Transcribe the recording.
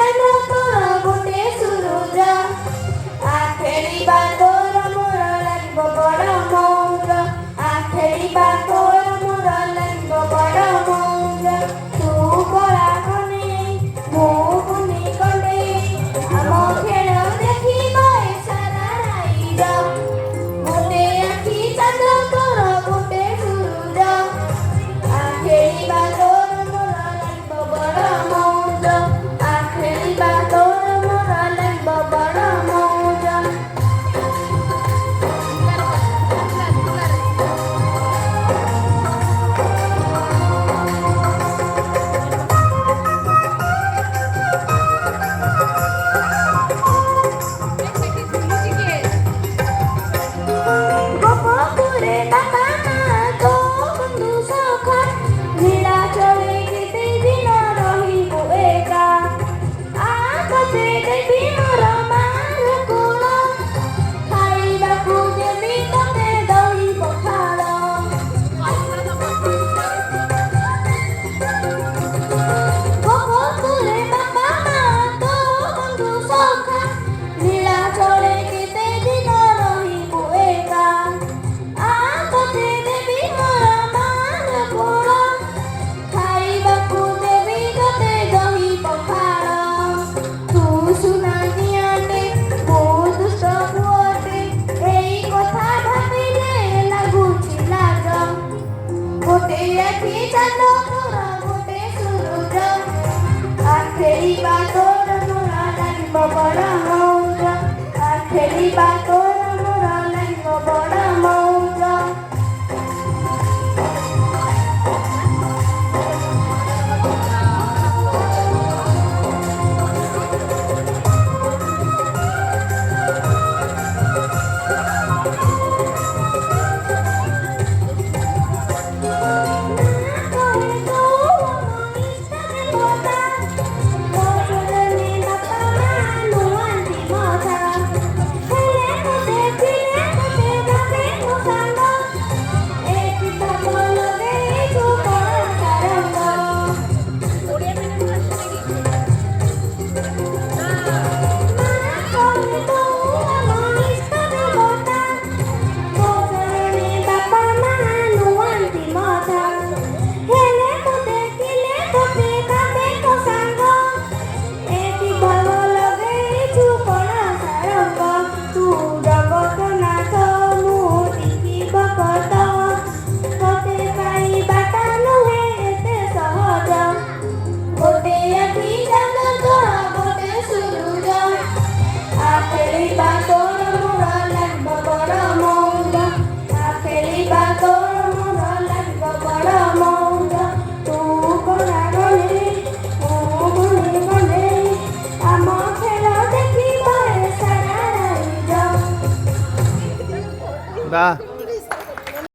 ଚାଲ ତୋର ଗୋଟେ ସୁରୁଜ ଖେଳିବା ତୋର ମୋର ଲାଗିବ ବଡ଼ ମଉଜ ଖେଳିବା ତୋର ମୋର ଲାଗିବ ବଡ଼ ମଉଜ ତୁ କଳା କନେଇ ମୁଁ କୁନି କନେଇ ଆମ ଖେଳ ଦେଖିବା ଏ ସାରା ରାଇଜ ଗୋଟେ ଆଖି ଚାଲ ତୋର ଗୋଟେ ସୁରୁଜ ଖେଳିବା ତୋର ମୋର ଲାଗିବ ବଡ଼ ମଉଜ ଖେଳିବା ତୋର ମୋର ଲାଗିବ ବଡ଼ ମଉଜ ଗୋପପୁରେ ବାପା ମା ତୋ ବନ୍ଧୁ ସଖା ନୀଳା ଚଳେ କେତେ ଦିନ ରହିବୁ ଏକା ତତେ ଦେବି ମୋର ମାର କୋଳ ଖାଇବାକୁ ଦେବି ତତେ ଦହି ପଖାଳ ଗୋପପୁରେ ବାପା ମା ତୋ ବନ୍ଧୁ ସଖା ନୀଳା ଚଳେ କେତେ ଦିନ ରହିବୁ ଏକା ତତେ ଦେବି ମୋର ମାର କୋଳ ଖାଇବାକୁ ଦେବି ତତେ ଦହି ପଖାଳ ତୁ ସୁନା ଦିଆଟେ ମୁଁ ଦୁଷ୍ଟ ପୁଅଟେ ଏଇ କଥା ଭାବିଲେ ଲାଗୁଛି ଲାଜ ଗୋଟେ ଆଖି ଚାଲ ତୋର ଗୋଟେ ସୁରୁଜ ଖେଳିବା ତୋର ମୋର ଲାଗିବ ବଡ଼ ମଉଜ ଖେଳିବା ତୋର ମୋର ଲାଗିବ ବଡ଼ ମଉଜ ଖେଳିବା ତୋର ମୋର ଲାଗିବ ବଡ଼ ମଉଜ ଖେଳିବା ତୋର ମୋର ଲାଗିବ ବଡ଼ ମଉଜ ତୁ କଳା କନେଇ ମୁଁ କୁନି କନେଇ ଆମ ଖେଳ ଦେଖିବା ଏ ସାରା ରାଇଜ।